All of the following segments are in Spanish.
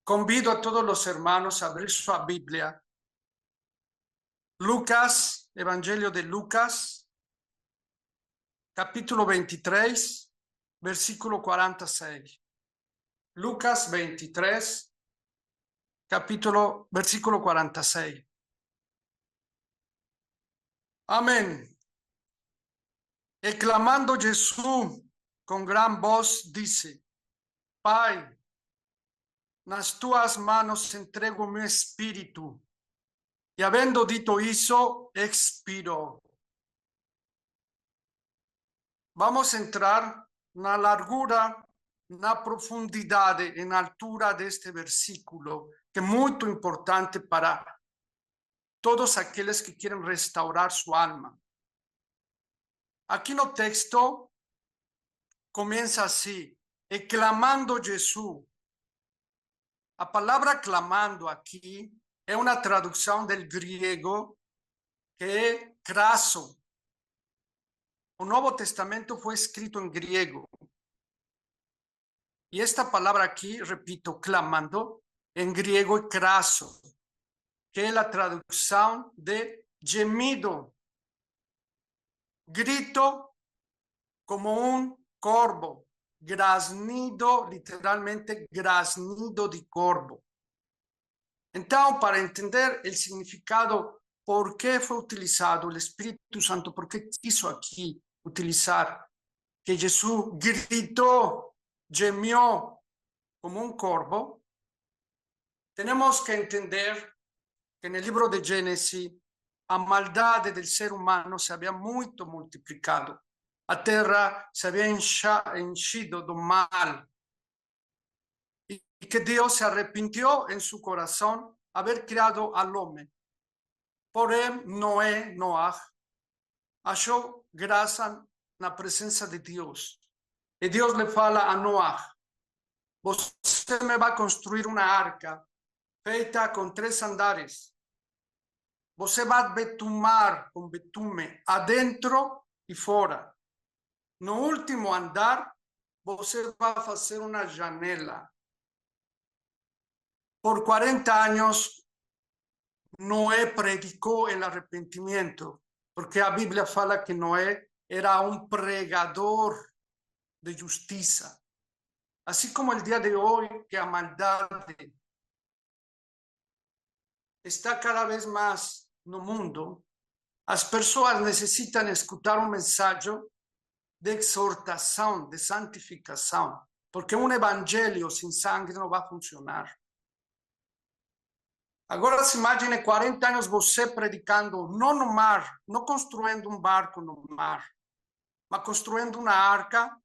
Convido a todos los hermanos a abrir su Biblia. Lucas, Evangelio de Lucas, capítulo 23, versículo 46. Lucas 23, versículo 46. Amén. Y clamando Jesús con gran voz dice: Pai, nas tuas manos entrego mi espíritu. Y habiendo dicho eso, expiró. Vamos a entrar na largura, na profundidade, na altura deste versículo, que é muito importante para todos aqueles que querem restaurar sua alma. Aqui no texto começa assim: e clamando Jesús. A palavra clamando aqui é uma tradução del griego que é crasso. O Nuevo Testamento fue escrito en griego. Y esta palabra aquí, repito, clamando, en griego es craso, que es la traducción de gemido. Grito como un corvo, graznido, literalmente graznido de corvo. Entonces, para entender el significado, por qué fue utilizado el Espíritu Santo, por qué quiso aquí utilizar que Jesús gritó, gemió como un corvo, tenemos que entender que en el libro de Génesis a maldade del ser humano se había muito multiplicado. A terra se había enchido do mal y que Dios se arrepintió en su corazón haber creado al hombre. Por él, Noah, achó gracia na presença de Deus. E Deus le fala a Noah: você me vai construir uma arca feita com 3 andares. Você vai betumar com betume adentro e fora. No último andar, você vai fazer uma janela. Por 40 anos, Noé predicou el arrepentimiento, porque a Bíblia fala que Noé era um pregador de justiça. Así como el día de hoy, que a maldade está cada vez más no mundo, as pessoas necessitam escutar um mensagem de exortação, de santificação, porque um evangelho sem sangue não vai funcionar. Agora se imagine 40 anos você predicando, não no mar, não construindo um barco no mar, mas construindo uma arca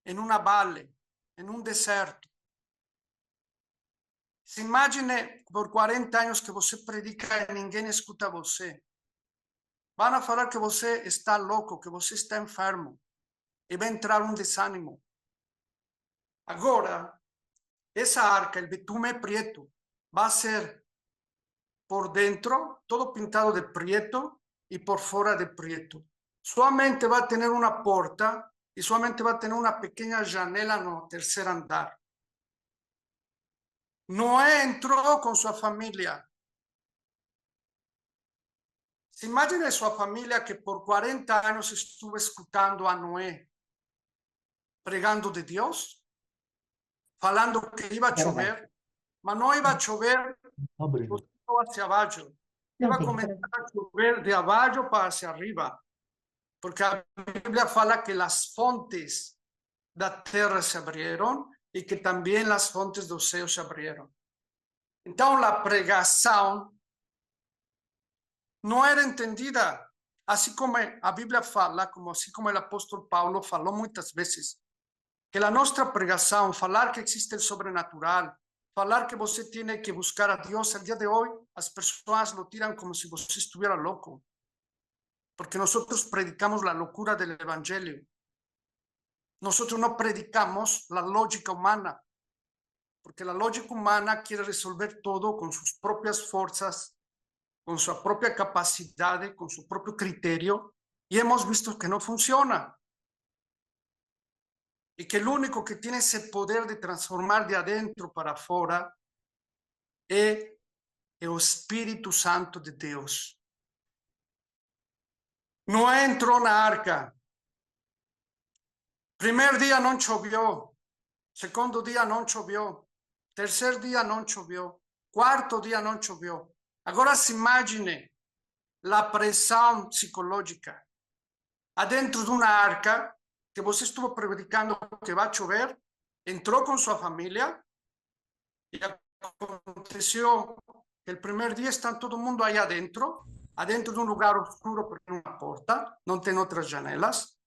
em uma vale, em um deserto. Se imagine por 40 anos que você predica e ninguém escuta você. Vão falar que você está louco, que você está enfermo. E vai entrar um desânimo. Agora, essa arca, o betume preto, vai ser por dentro, todo pintado de preto, e por fora de preto. Somente vai ter uma porta e somente vai ter uma pequena janela no terceiro andar. Noé entró con su familia. Se imagina su familia que por 40 años estuvo escuchando a Noé pregando de Dios, falando que iba a llover, mas no iba a llover hacia abajo, iba a comenzar a llover de abajo para hacia arriba, porque la Biblia fala que las fontes de la tierra se abrieron y que también las fontes del cielo se abrieron. Entonces la pregación no era entendida, así como a Biblia fala, así como el apóstol Paulo falou muchas veces, que la nuestra pregación, falar que existe el sobrenatural, falar que você tiene que buscar a Dios, al día de hoy las personas lo tiran como si você estuviera loco, porque nosotros predicamos la locura del evangelio. Nosotros no predicamos la lógica humana, porque la lógica humana quiere resolver todo con sus propias fuerzas, con su propia capacidad, con su propio criterio, y hemos visto que no funciona. Y que el único que tiene ese poder de transformar de adentro para afuera é o Espírito Santo de Deus. Noé entrou na arca. Primeiro dia não choveu. Segundo dia não choveu. Terceiro dia não choveu. Quarto dia não choveu. Agora se imagine a pressão psicológica. Adentro de uma arca, que você estuvo predicando que vai chover, entrou com sua família e aconteceu que o primeiro dia está todo mundo aí adentro de um lugar oscuro porque tem uma porta, não tem outras janelas.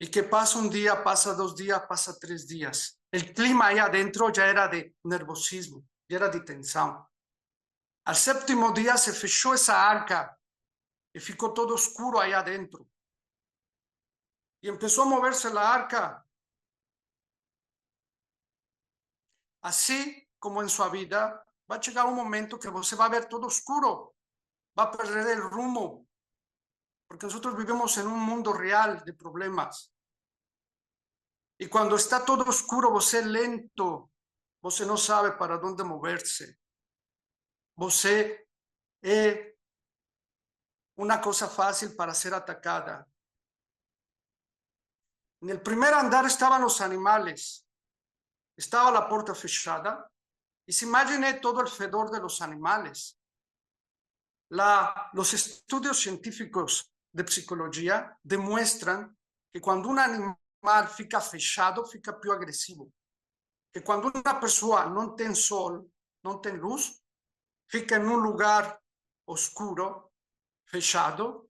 E que passa um dia, passa 2 dias, passa 3 dias. O clima aí adentro já era de nervosismo, já era de tensão. Al sétimo dia se fechou essa arca e ficou todo oscuro aí adentro. E começou a mover-se a arca. Assim como em sua vida, vai chegar um momento que você vai ver todo oscuro, vai perder o rumo, porque nós vivimos em um mundo real de problemas. E quando está todo oscuro, você é lento, você não sabe para onde mover-se. Você é uma coisa fácil para ser atacada. No primeiro andar estavam os animais, estava a porta fechada, e se imagine todo o fedor de los animales. Los estudios científicos de psicología demuestran que cuando un animal fica fechado, fica più agresivo. Que cuando una persona no tiene sol, no tiene luz, fica en un lugar oscuro, fechado,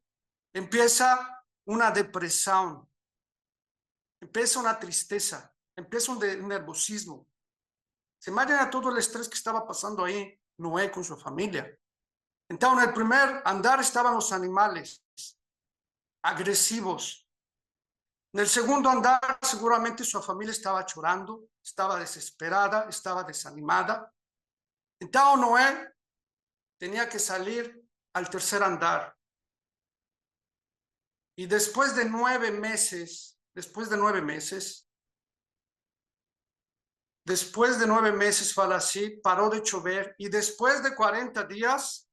empieza una depresión, empieza una tristeza, empieza un nervosismo. Se imagina todo el estrés que estaba pasando ahí Noé con su familia. Então, no primeiro andar estavam os animais agressivos. No segundo andar, seguramente sua família estava chorando, estava desesperada, estava desanimada. Então, Noé tinha que sair ao terceiro andar. E depois de 9 meses, fala assim, parou de chover. E depois de 40 dias,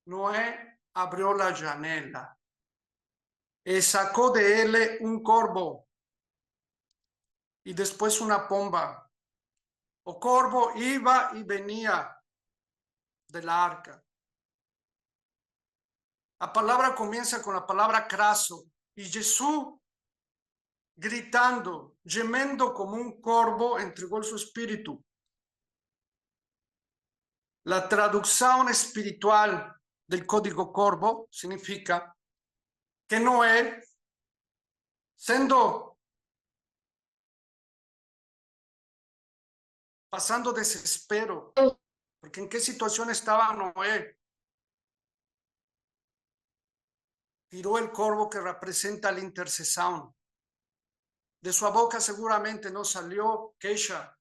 Noé abrió la janela y sacó de él un corvo y después una pomba. El corvo iba y venía del arca. La palabra comienza con la palabra craso y Jesús, gritando, gemendo como un corvo, entregó su espíritu. La traducción espiritual del código corvo significa que Noé, pasando desespero, porque en qué situación estaba Noé, tiró el corvo que representa la intercesión. De su boca seguramente no salió queja,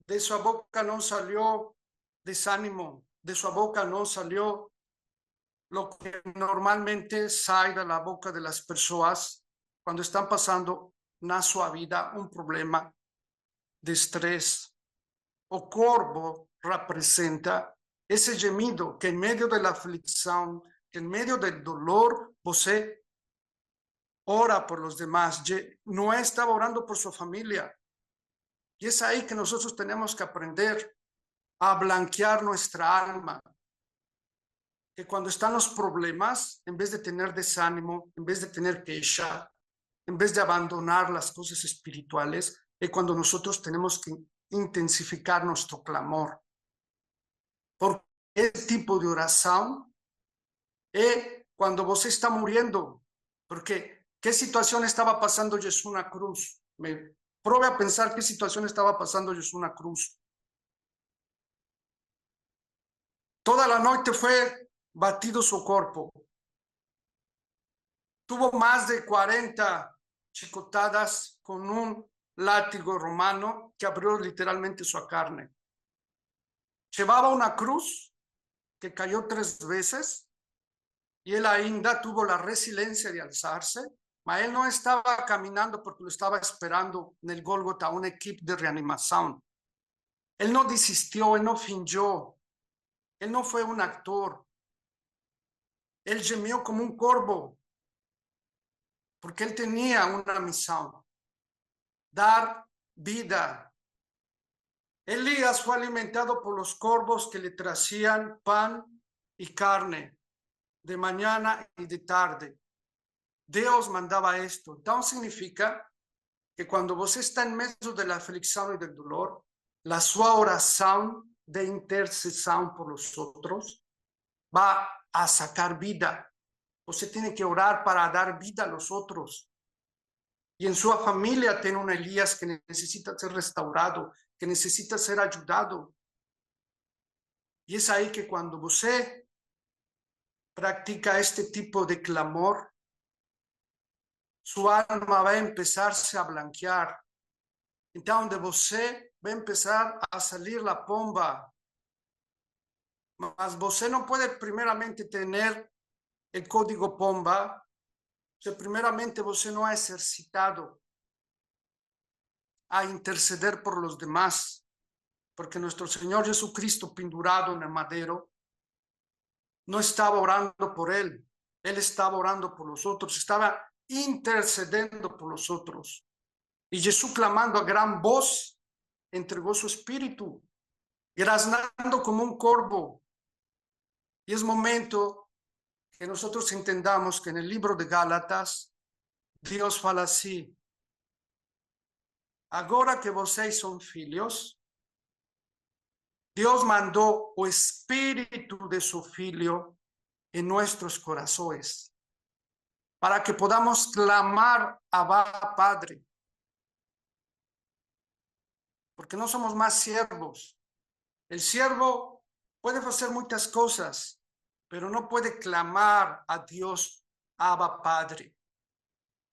de su boca no salió desánimo, de su boca no salió lo que normalmente sale de la boca de las personas cuando están pasando en su vida un problema de estrés. O corvo representa ese gemido que en medio de la aflicción, que en medio del dolor, você ora por los demás. Noé estaba orando por su familia. Y es ahí que nosotros tenemos que aprender a blanquear nuestra alma. Que cuando están los problemas, en vez de tener desánimo, en vez de tener queja, en vez de abandonar las cosas espirituales, es cuando nosotros tenemos que intensificar nuestro clamor. Porque ese tipo de oración es cuando você está muriendo. Porque ¿qué situación estaba pasando Jesús en la cruz? Pruebe a pensar qué situación estaba pasando Jesús en la cruz. Toda la noche fue batido su cuerpo. Tuvo más de 40 chicotadas con un látigo romano que abrió literalmente su carne. Llevaba una cruz que cayó 3 veces y él ainda tuvo la resiliencia de alzarse, pero él no estaba caminando porque lo estaba esperando en el Gólgota un equipo de reanimación. Él no desistió, él no fingió, él no fue un actor. Él gemió como un corvo, porque él tenía una misión: dar vida. Elías fue alimentado por los corvos que le tracían pan y carne de mañana y de tarde. Deus mandaba esto. Entonces significa que quando você está em meio da aflição e do dolor, a sua oração de intercessão por os outros vai a sacar vida. Você tem que orar para dar vida a los outros. E em sua família tem um Elías que necessita ser restaurado, que necessita ser ajudado. E é aí que quando você practica este tipo de clamor, su alma va a empezarse a blanquear. Então, de você vai empezar a salir la pomba. Mas você não pode primeiramente ter o código pomba se primeiramente você não é exercitado a interceder por los demás. Porque nuestro Señor Jesucristo, pendurado en el madero, no estaba orando por él estaba orando por los otros, estaba intercediendo por los otros. Y Jesús, clamando a gran voz, entregó su espíritu, graznando como un corvo. Y es momento que nosotros entendamos que en el libro de Gálatas, Dios fala así: agora que vocês son filhos, Dios mandó o espíritu de su filho en nuestros corazones, para que podamos clamar Abba, Padre. Porque no somos más siervos. El siervo puede hacer muchas cosas, pero no puede clamar a Dios, Abba, Padre.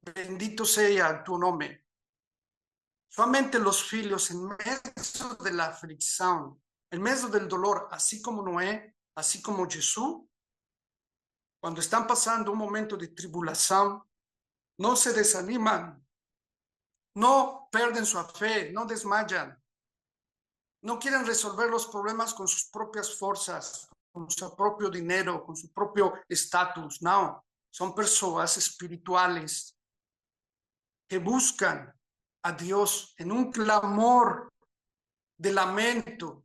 Bendito sea tu nombre. Solamente los filhos en medio de la aflicción, en medio del dolor, así como Noé, así como Jesús, cuando están pasando un momento de tribulación, no se desaniman, no pierden su fe, no desmayan, no quieren resolver los problemas con sus propias fuerzas, con su propio dinero, con su propio estatus. No, son personas espirituales que buscan a Dios en un clamor de lamento,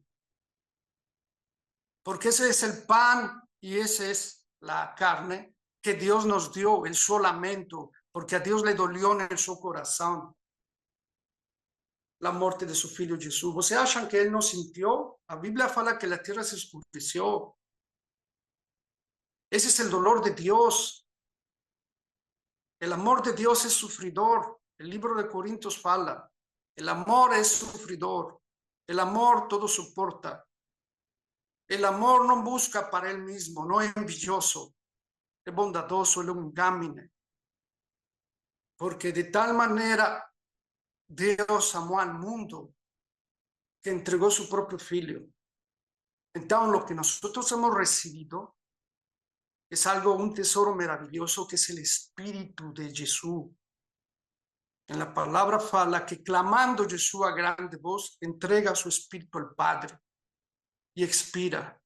porque ese es el pan y esa es la carne que Dios nos dio, el su lamento, porque a Dios le dolió en su corazón la muerte de su filho Jesús. ¿Você acham que él no sintió? La Biblia fala que la tierra se oscureció. Ese es el dolor de Dios. El amor de Dios es sufridor. El libro de Corintios fala: el amor es sufridor. El amor todo soporta. El amor no busca para él mismo, no es envidioso, es bondadoso, es longanime. Porque de tal manera Dios amó al mundo que entregó su propio filho. Entonces, lo que nosotros hemos recibido es algo, un tesoro maravilloso, que es el Espíritu de Jesús. En la palabra fala que clamando Jesús a grande voz, entrega su espíritu al Padre y expira.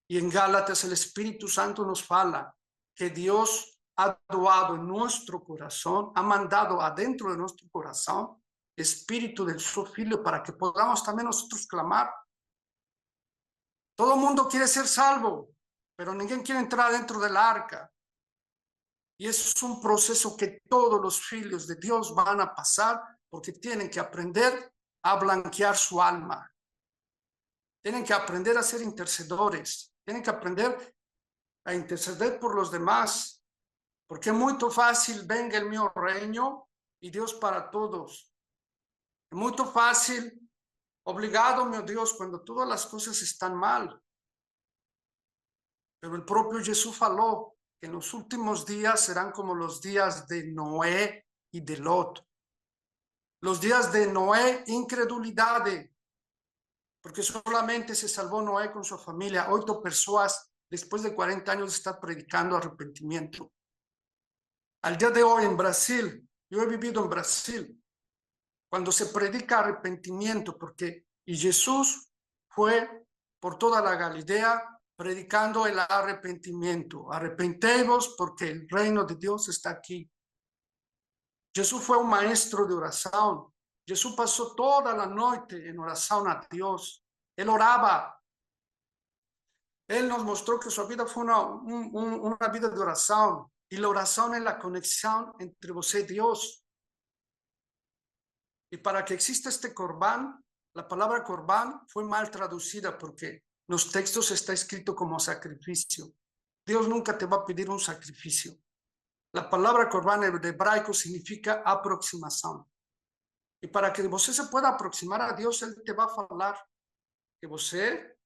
Y en Gálatas el Espíritu Santo nos fala que Dios ha doado en nuestro corazón, ha mandado adentro de nuestro corazón espíritu del su Filho para que podamos también nosotros clamar. Todo el mundo quiere ser salvo, pero ninguém quiere entrar dentro del arca. Y eso es un proceso que todos los hijos de Dios van a pasar, porque tienen que aprender a blanquear su alma. Tienen que aprender a ser intercedores. Tienen que aprender a interceder por los demás. Porque es muy fácil: venga el mío reino y Dios para todos. Es muy fácil: obrigado, mi Dios, cuando todas las cosas están mal. Pero el propio Jesús faló que en los últimos días serán como los días de Noé y de Lot. Los días de Noé, incredulidad, porque solamente se salvó Noé con su familia. 8 personas después de 40 años de estar predicando arrepentimiento. Al día de hoy en Brasil, yo he vivido en Brasil, cuando se predica arrepentimiento, porque Y Jesús fue por toda la Galilea predicando el arrepentimiento. Arrepenteos porque el reino de Dios está aquí. Jesús fue un maestro de oración. Jesús pasó toda la noche en oración a Dios. Él oraba. Él nos mostró que su vida fue una vida de oración. Y la oración es la conexión entre vos y Dios. Y para que exista este corbán, la palabra corbán fue mal traducida porque en los textos está escrito como sacrificio. Dios nunca te va a pedir un sacrificio. La palabra corbán en hebraico significa aproximación. Y para que você se pueda aproximar a Dios, Él te va a hablar que você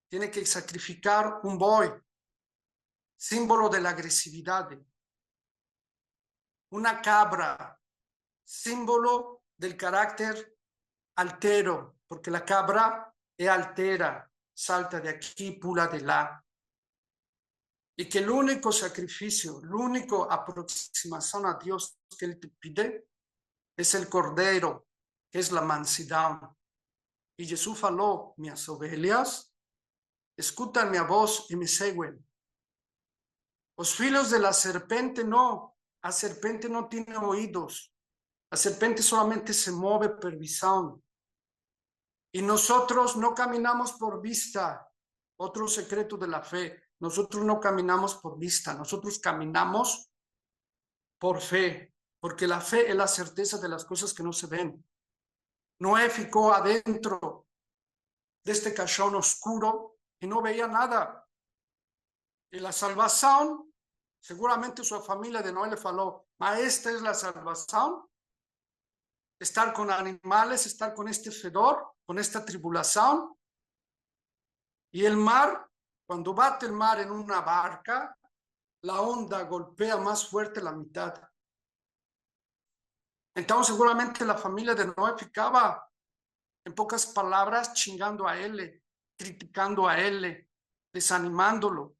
tiene que sacrificar un boi, símbolo de la agresividad. Una cabra, símbolo del carácter altero, porque la cabra es altera, salta de aquí, pula de lá. Y que el único sacrificio, la única aproximación a Dios que Él te pide es el cordero, que es la mansidão. Y Jesús falou, minhas ovelhas, escutan mi voz y me seguen. Los filos de la serpiente no, la serpiente no tiene oídos, la serpiente solamente se mueve por visión. Y nosotros no caminamos por vista. Otro secreto de la fe, nosotros no caminamos por vista, nosotros caminamos por fe, porque la fe es la certeza de las cosas que no se ven. Noé ficó adentro de este cachón oscuro y no veía nada. Y la salvación, seguramente su familia de Noé le faló, ma esta es la salvación, estar con animales, estar con este fedor, con esta tribulación. Y el mar, cuando bate el mar en una barca, la onda golpea más fuerte la mitad. Entonces seguramente la familia de Noé ficaba, en pocas palabras, chingando a él, criticando a él, desanimándolo.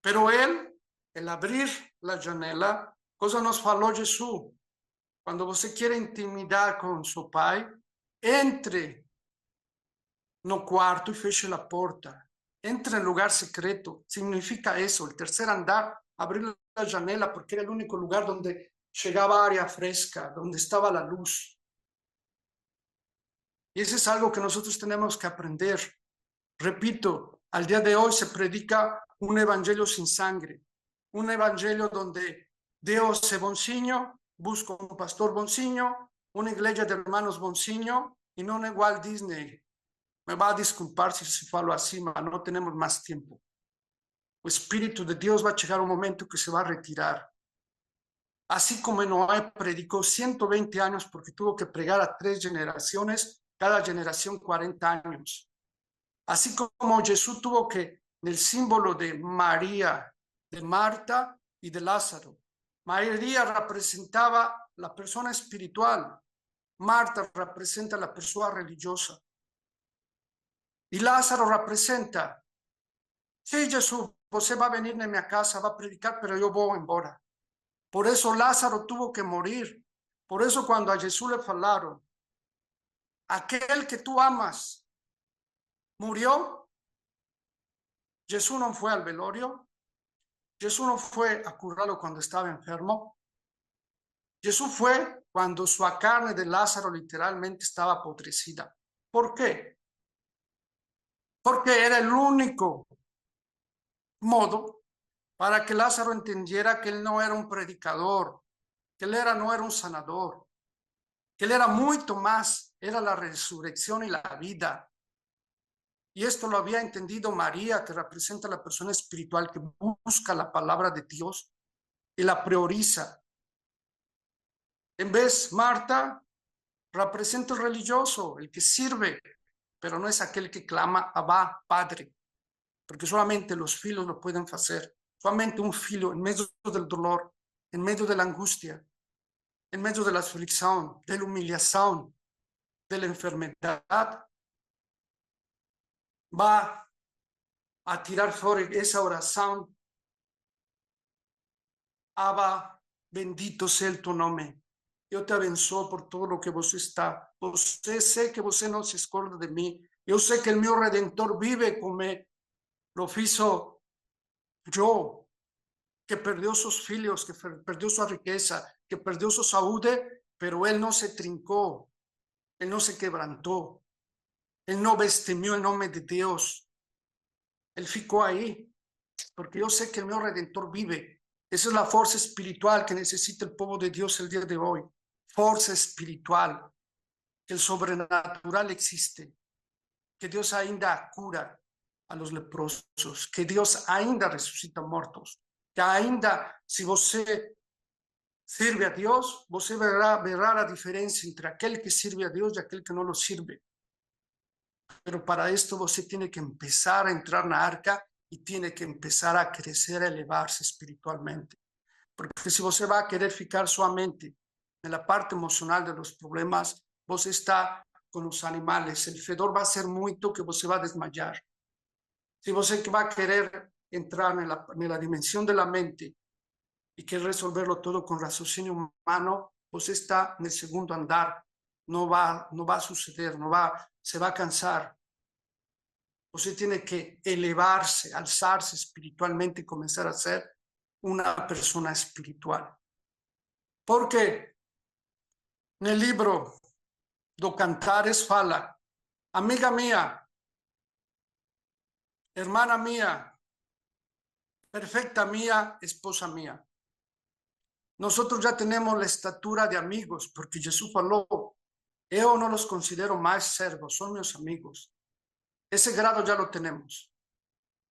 Pero él, el abrir la janela, cosa nos falou Jesús. Cuando você quiere intimidar con su pai, entre no cuarto y feche la puerta. Entra en lugar secreto. Significa eso. El tercer andar, abrir la janela porque era el único lugar donde llegaba área fresca, donde estaba la luz. Y eso es algo que nosotros tenemos que aprender. Repito, al día de hoy se predica un evangelio sin sangre, un evangelio donde Dios es bonzinho, busca un pastor bonzinho, una iglesia de hermanos bonzinho y no una igual Disney. Me va a disculpar si falo así, pero no tenemos más tiempo. El Espíritu de Dios va a llegar un momento que se va a retirar. Así como Noé predicó 120 años porque tuvo que pregar a 3 generaciones, cada generación 40 años. Así como Jesús tuvo que, el símbolo de María, de Marta y de Lázaro. María representaba la persona espiritual, Marta representa la persona religiosa. Y Lázaro representa, sí, Jesús, você va a venir en mi casa, va a predicar, pero yo voy embora. Por eso Lázaro tuvo que morir. Por eso cuando a Jesús le falaron, aquel que tú amas murió, Jesús no fue al velorio, Jesús no fue a curarlo cuando estaba enfermo, Jesús fue cuando su carne de Lázaro literalmente estaba podrecida. ¿Por qué? Porque era el único modo para que Lázaro entendiera que él no era un predicador, que él no era un sanador, que él era mucho más, era la resurrección y la vida. Y esto lo había entendido María, que representa a la persona espiritual que busca la palabra de Dios y la prioriza. En vez, Marta representa el religioso, el que sirve, pero no es aquel que clama Abba, Padre, porque solamente los filos lo pueden hacer. Solamente un filo en medio del dolor, en medio de la angustia, en medio de la aflicción, de la humillación, de la enfermedad, va a tirar fuera esa oración. Abba, bendito sea tu nombre. Eu te abençoo por todo lo que você está. Você sei que você não se esconde de mim. Eu sei que o meu Redentor vive como lo fizo eu, que perdeu seus filhos, que perdeu sua riqueza, que perdeu sua saúde, pero ele não se trincou, ele não se quebrantou, ele não blasfemou o nome de Deus, ele ficou aí, porque eu sei que o meu Redentor vive. Esa es la fuerza espiritual que necesita el pueblo de Dios el día de hoy. Fuerza espiritual, que el sobrenatural existe, que Dios ainda cura a los leprosos, que Dios ainda resucita muertos, que ainda, si você sirve a Dios, você verá la diferencia entre aquel que sirve a Dios y aquel que no lo sirve. Pero para esto você tiene que empezar a entrar en la arca y tiene que empezar a crecer, a elevarse espiritualmente. Porque se você vai querer ficar somente na parte emocional de los problemas, você está com os animais. O fedor vai ser muito que você vai desmayar. Se você vai querer entrar na dimensão da mente e quer resolverlo todo com raciocínio humano, você está no segundo andar. Não vai suceder, se vai cansar. Você tem que elevar-se, alçar-se espiritualmente e começar a ser uma pessoa espiritual. Porque nel libro do Cantares fala, amiga mía, hermana mía, perfecta mía, esposa mía. Nosotros ya tenemos la estatura de amigos, porque Jesús faló, yo no los considero más servos, son mis amigos. Ese grado ya lo tenemos.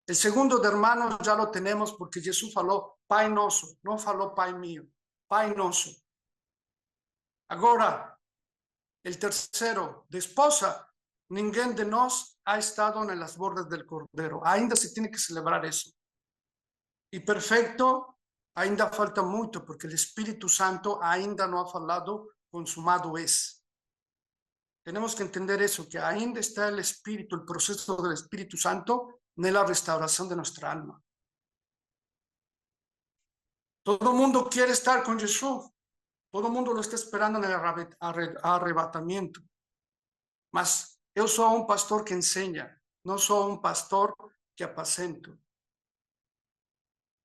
El segundo de hermanos ya lo tenemos porque Jesús faló, Pai nosso, no faló Pai mío, Pai nosso. Agora, el tercero de esposa, ninguém de nós ha estado en las bordas del Cordero. Ainda se tiene que celebrar eso. Y perfecto, ainda falta mucho porque el Espíritu Santo ainda no ha falado, consumado es. Tenemos que entender eso, que ainda está el Espíritu, el proceso del Espíritu Santo en la restauración de nuestra alma. Todo el mundo quiere estar con Jesús. Todo el mundo lo está esperando en el arrebatamiento. Mas eu sou um pastor que ensina, não sou um pastor que apacento.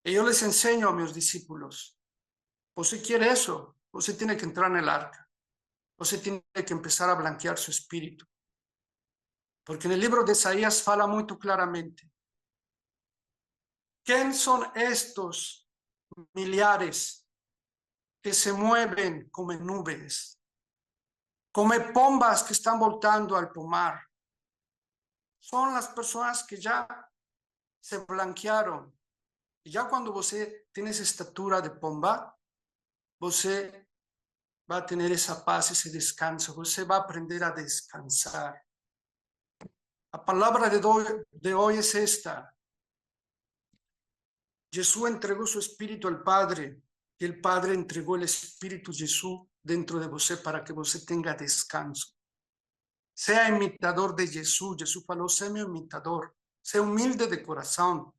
E eu les enseño a meus discípulos, você quer isso? Você tem que entrar no arca. Você tem que empezar a blanquear seu espírito. Porque no livro de Isaías fala muito claramente. ¿Quién son estos millares que se mueven como nubes? Como pombas que están voltando al pomar. Son las personas que ya se blanquearon. E já quando você tem essa estatura de pomba, você vai ter essa paz, esse descanso, você vai aprender a descansar. A palavra de hoje é esta. Jesús entregó su espíritu al Padre y el Padre entregó el espíritu de Jesús dentro de você para que você tenga descanso. Sea imitador de Jesús. Jesús falou, sea mi imitador. Sea humilde de corazón.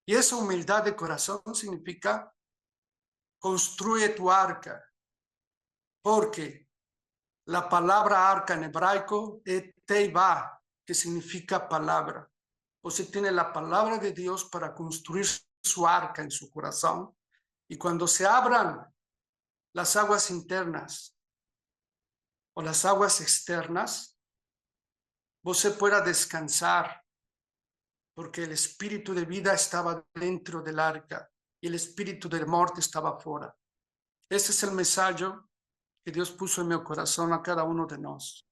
Y esa humildad de corazón significa construye tu arca. Porque la palabra arca en hebraico es teiva, que significa palabra. Você tiene la palabra de Dios para construir su arca en su corazón. Y cuando se abran las aguas internas o las aguas externas, você pueda descansar, porque el espíritu de vida estaba dentro del arca y el espíritu de muerte estaba fuera. Ese es el mensaje que Dios puso en mi corazón a cada uno de nosotros.